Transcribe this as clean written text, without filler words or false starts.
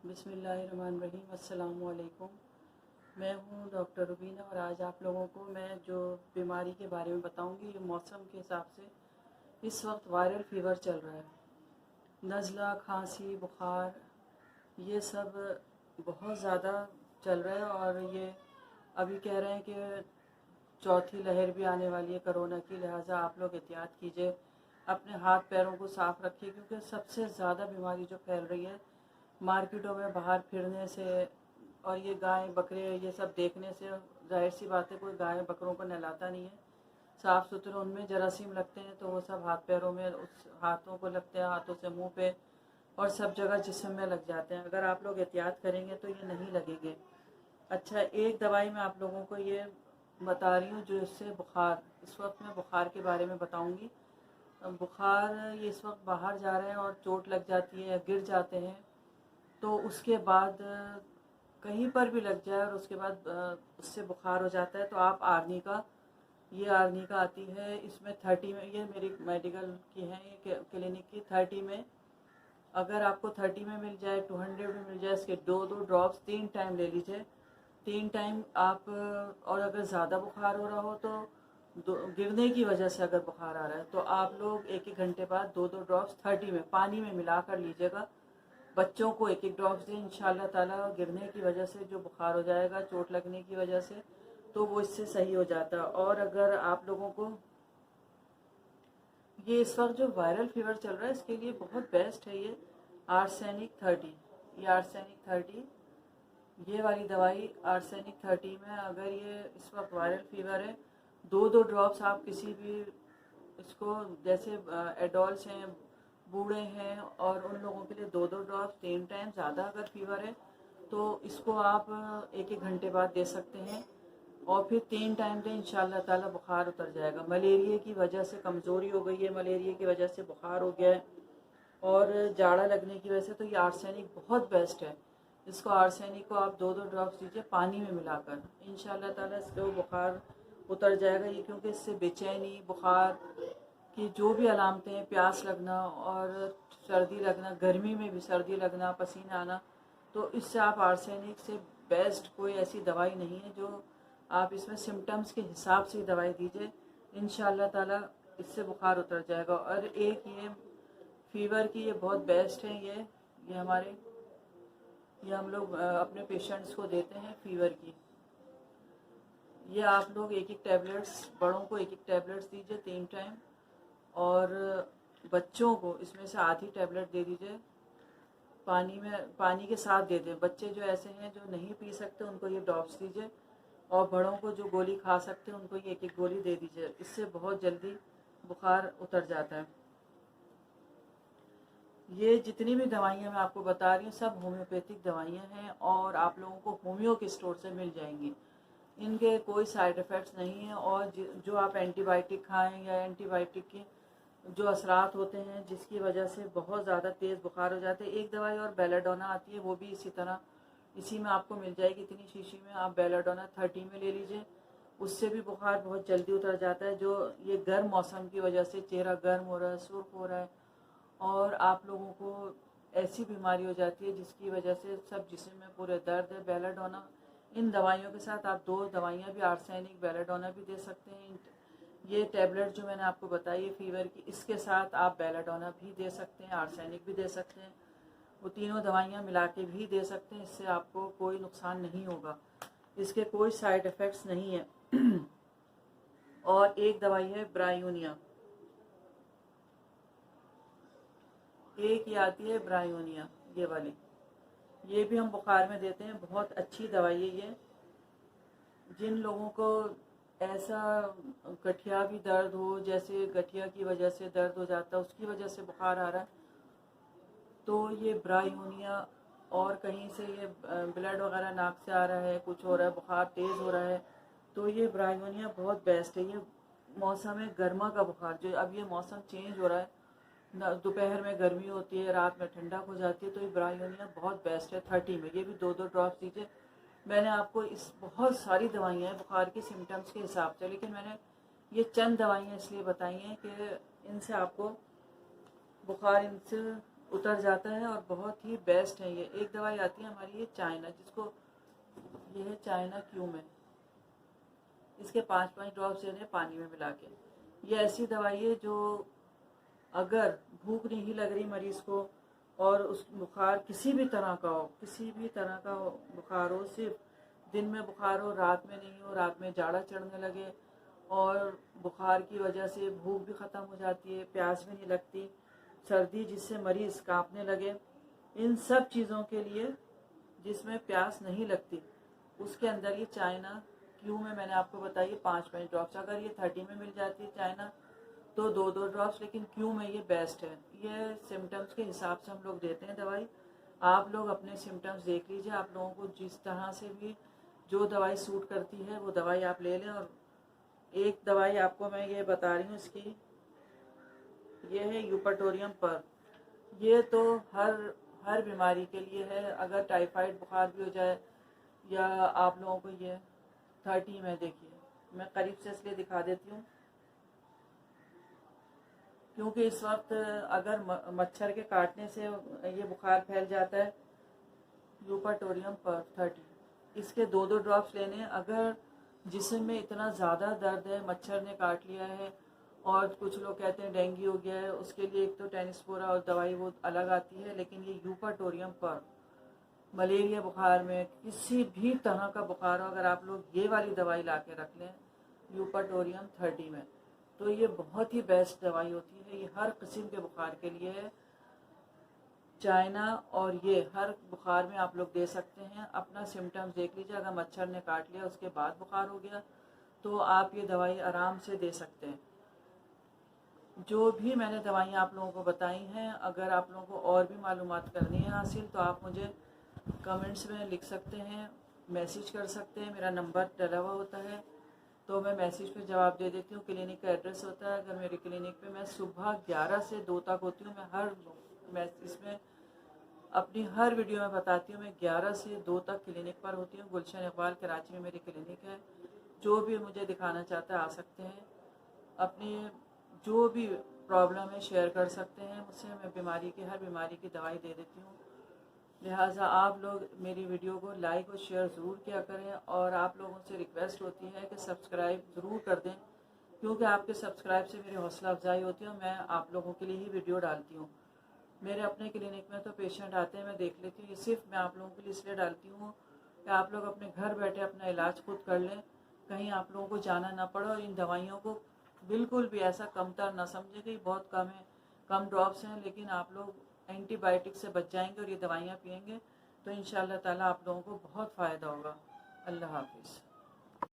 बिस्मिल्लाहिर्रहमानिर्रहीम। अस्सलामु अलैकुम। मैं हूँ डॉक्टर रुबीना और आज आप लोगों को मैं जो बीमारी के बारे में बताऊँगी, ये मौसम के हिसाब से इस वक्त वायरल फ़ीवर चल रहा है। नज़ला, खांसी, बुखार ये सब बहुत ज़्यादा चल रहा है और ये अभी कह रहे हैं कि चौथी लहर भी आने वाली है कोरोना की, लिहाजा आप लोग एहतियात कीजिए, अपने हाथ पैरों को साफ़ रखिए क्योंकि सबसे ज़्यादा बीमारी जो फैल रही है मार्केटों में बाहर फिरने से और ये गाय बकरे ये सब देखने से। जाहिर सी बात है, कोई गाय बकरों को नहलाता नहीं है, साफ़ सुथरे उनमें जरासीम लगते हैं तो वो सब हाथ पैरों में, उस हाथों को लगते हैं, हाथों से मुंह पे और सब जगह जिस्म में लग जाते हैं। अगर आप लोग एहतियात करेंगे तो ये नहीं लगेंगे। अच्छा, एक दवाई मैं आप लोगों को ये बता रही हूँ जो इससे बुखार, इस वक्त मैं बुखार के बारे में बताऊँगी। बुखार ये इस वक्त बाहर जा रहे हैं और चोट लग जाती है या गिर जाते हैं तो उसके बाद कहीं पर भी लग जाए और उसके बाद उससे बुखार हो जाता है तो आप आर्नी का, ये आर्नी का आती है, इसमें 30 में, ये मेरी मेडिकल की है, ये क्लिनिक की 30 में, अगर आपको 30 में मिल जाए, 200 में मिल जाए, इसके दो ड्रॉप्स 3 टाइम ले लीजिए। 3 टाइम आप, और अगर ज़्यादा बुखार हो रहा हो तो गिरने की वजह से अगर बुखार आ रहा है तो आप लोग 1-1 घंटे बाद 2-2 ड्रॉप्स 30 में पानी में मिला कर लीजिएगा। बच्चों को 1-1 ड्रॉप्स दें, इंशाल्लाह ताला गिरने की वजह से जो बुखार हो जाएगा, चोट लगने की वजह से, तो वो इससे सही हो जाता है। और अगर आप लोगों को ये इस वक्त जो वायरल फीवर चल रहा है इसके लिए बहुत बेस्ट है ये आर्सेनिक 30। ये आर्सेनिक 30, ये वाली दवाई आर्सेनिक 30 में, अगर ये इस वक्त वायरल फीवर है, 2-2 ड्रॉप्स आप किसी भी, इसको जैसे एडल्ट्स हैं, बूढ़े हैं और उन लोगों के लिए 2-2 ड्रॉप्स 3 टाइम, ज़्यादा अगर फीवर है तो इसको आप 1-1 घंटे बाद दे सकते हैं और फिर 3 टाइम दें, इंशाल्लाह ताला बुखार उतर जाएगा। मलेरिया की वजह से कमज़ोरी हो गई है, मलेरिया की वजह से बुखार हो गया है और जाड़ा लगने की वजह से, तो ये आर्सेनिक बहुत बेस्ट है। इसको आर्सेनिक को आप 2-2 ड्रॉप्स दीजिए पानी में मिलाकर, इंशाल्लाह ताला इसको बुखार उतर जाएगा। ये क्योंकि इससे बेचैनी, बुखार की जो भी अलामतें हैं, प्यास लगना और सर्दी लगना, गर्मी में भी सर्दी लगना, पसीना आना, तो इससे आप आर्सेनिक से बेस्ट कोई ऐसी दवाई नहीं है जो आप इसमें सिम्टम्स के हिसाब से दवाई दीजिए, इंशाल्लाह ताला इससे बुखार उतर जाएगा। और एक ये फीवर की ये बहुत बेस्ट है, ये हमारे, ये हम लोग अपने पेशेंट्स को देते हैं फीवर की। ये आप लोग 1-1 टैबलेट्स, बड़ों को 1-1 टैबलेट्स दीजिए 3 टाइम और बच्चों को इसमें से आधी टैबलेट दे दीजिए, पानी में, पानी के साथ दे दें। बच्चे जो ऐसे हैं जो नहीं पी सकते उनको ये ड्रॉप्स दीजिए और बड़ों को जो गोली खा सकते हैं उनको ये 1-1 गोली दे दीजिए, इससे बहुत जल्दी बुखार उतर जाता है। ये जितनी भी दवाइयाँ मैं आपको बता रही हूँ सब होम्योपैथिक दवाइयाँ हैं और आप लोगों को होम्यो के स्टोर से मिल जाएंगी। इनके कोई साइड इफ़ेक्ट्स नहीं हैं और जो आप एंटीबायोटिक खाएं या एंटीबायोटिक के जो असरात होते हैं जिसकी वजह से बहुत ज़्यादा तेज़ बुखार हो जाते हैं, एक दवाई और बेलाडोना आती है, वो भी इसी तरह इसी में आपको मिल जाएगी, इतनी शीशी में। आप बेलाडोना 30 में ले लीजिए, उससे भी बुखार बहुत जल्दी उतर जाता है। जो ये गर्म मौसम की वजह से चेहरा गर्म हो रहा है, सुर्ख हो रहा है और आप लोगों को ऐसी बीमारी हो जाती है जिसकी वजह से सब जिस्म में पूरे दर्द है, बेलाडोना, इन दवाइयों के साथ आप 2 दवाइयाँ भी, आर्सेनिक, बेलाडोना भी दे सकते हैं। ये टैबलेट जो मैंने आपको बताई है फीवर की, इसके साथ आप बेलाडोना भी दे सकते हैं, आर्सेनिक भी दे सकते हैं, वो तीनों दवाइयाँ मिला के भी दे सकते हैं। इससे आपको कोई नुकसान नहीं होगा, इसके कोई साइड इफ़ेक्ट्स नहीं है। और एक दवाई है ब्रायोनिया, एक ही आती है ब्रायोनिया, ये वाली, ये भी हम बुखार में देते हैं, बहुत अच्छी दवाई है ये। जिन लोगों को ऐसा गठिया भी दर्द हो, जैसे गठिया की वजह से दर्द हो जाता है, उसकी वजह से बुखार आ रहा है, तो ये ब्रायोनिया, और कहीं से ये ब्लड वगैरह नाक से आ रहा है, कुछ हो रहा है, बुखार तेज़ हो रहा है, तो ये ब्रायोनिया बहुत बेस्ट है। ये मौसम है गर्मा का बुखार, जो अब ये मौसम चेंज हो रहा है, दोपहर में गर्मी होती है, रात में ठंडक हो जाती है, तो ये ब्रायोनिया बहुत बेस्ट है 30 में। ये भी 2-2 ड्रॉप्स दीजिए। मैंने आपको इस बहुत सारी दवाइयाँ हैं बुखार के सिम्टम्स के हिसाब से, लेकिन मैंने ये चंद दवाइयाँ इसलिए बताई हैं कि इनसे आपको बुखार इनसे उतर जाता है और बहुत ही बेस्ट है ये। एक दवाई आती है हमारी ये चाइना, जिसको ये है चाइना क्यूम है। इसके 5-5 ड्रॉप्स लेने पानी में मिला के। ये ऐसी दवाई है जो अगर भूख नहीं लग रही मरीज़ को और उस बुखार किसी भी तरह का हो, किसी भी तरह का बुखार हो, सिर्फ दिन में बुखार हो, रात में नहीं हो, रात में जाड़ा चढ़ने लगे और बुखार की वजह से भूख भी ख़त्म हो जाती है, प्यास भी नहीं लगती, सर्दी जिससे मरीज़ कांपने लगे, इन सब चीज़ों के लिए जिसमें प्यास नहीं लगती, उसके अंदर ये चाइना क्यू में मैंने आपको बताइए 5-5 ड्रॉप्स। अगर ये 30 में मिल जाती है चाइना तो 2-2 ड्रॉप्स, लेकिन क्यू में ये बेस्ट है। ये सिम्टम्स के हिसाब से हम लोग देते हैं दवाई। आप लोग अपने सिम्टम्स देख लीजिए, आप लोगों को जिस तरह से भी जो दवाई सूट करती है वो दवाई आप ले लें। और एक दवाई आपको मैं ये बता रही हूँ इसकी, ये है यूपाटोरियम पर। ये तो हर बीमारी के लिए है। अगर टाइफाइड बुखार भी हो जाए या आप लोगों को ये 30 में, देखिए मैं करीब से इसलिए दिखा देती हूँ क्योंकि इस वक्त अगर मच्छर के काटने से ये बुखार फैल जाता है। यूपाटोरियम पर 30, इसके 2-2 ड्रॉप्स लेने हैं। अगर जिस्म में इतना ज़्यादा दर्द है, मच्छर ने काट लिया है और कुछ लोग कहते हैं डेंगू हो गया है, उसके लिए एक तो टेनिस्पोरा और दवाई वो अलग आती है, लेकिन ये यूपाटोरियम पर मलेरिया बुखार में, किसी भी तरह का बुखार हो, अगर आप लोग ये वाली दवाई ला के रख लें यूपाटोरियम 30 में, तो ये बहुत ही बेस्ट दवाई होती है। ये हर किस्म के बुखार के लिए है चाइना, और ये हर बुखार में आप लोग दे सकते हैं। अपना सिम्टम्स देख लीजिए, अगर मच्छर ने काट लिया उसके बाद बुखार हो गया तो आप ये दवाई आराम से दे सकते हैं। जो भी मैंने दवाइयाँ आप लोगों को बताई हैं, अगर आप लोगों को और भी मालूमात करनी है हासिल तो आप मुझे कमेंट्स में लिख सकते हैं, मैसेज कर सकते हैं। मेरा नंबर डला हुआ होता है तो मैं मैसेज पे जवाब दे देती हूँ। क्लिनिक का एड्रेस होता है, अगर मेरी क्लिनिक पे मैं सुबह 11 से 2 तक होती हूँ। मैं इसमें अपनी हर वीडियो में बताती हूँ, मैं 11 से 2 तक क्लिनिक पर होती हूँ। गुलशन इकबाल कराची में मेरी क्लिनिक है। जो भी मुझे दिखाना चाहता है आ सकते हैं, अपनी जो भी प्रॉब्लम है शेयर कर सकते हैं मुझसे। मैं हर बीमारी की दवाई दे देती हूँ। लिहाजा आप लोग मेरी वीडियो को लाइक और शेयर ज़रूर किया करें, और आप लोगों से रिक्वेस्ट होती है कि सब्सक्राइब ज़रूर कर दें, क्योंकि आपके सब्सक्राइब से मेरी हौसला अफजाई होती है और मैं आप लोगों के लिए ही वीडियो डालती हूँ। मेरे अपने क्लिनिक में तो पेशेंट आते हैं, मैं देख लेती हूँ। ये सिर्फ मैं आप लोगों के लिए इसलिए डालती हूँ कि आप लोग अपने घर बैठे अपना इलाज खुद कर लें, कहीं आप लोगों को जाना ना पड़े। और इन दवाइयों को बिल्कुल भी ऐसा कमतर ना समझे कि बहुत कम है, कम ड्रॉप्स हैं, लेकिन आप लोग एंटीबायोटिक से बच जाएंगे और ये दवाइयाँ पिएंगे तो इंशाअल्लाह ताला आप लोगों को बहुत फ़ायदा होगा। अल्लाह हाफिज़।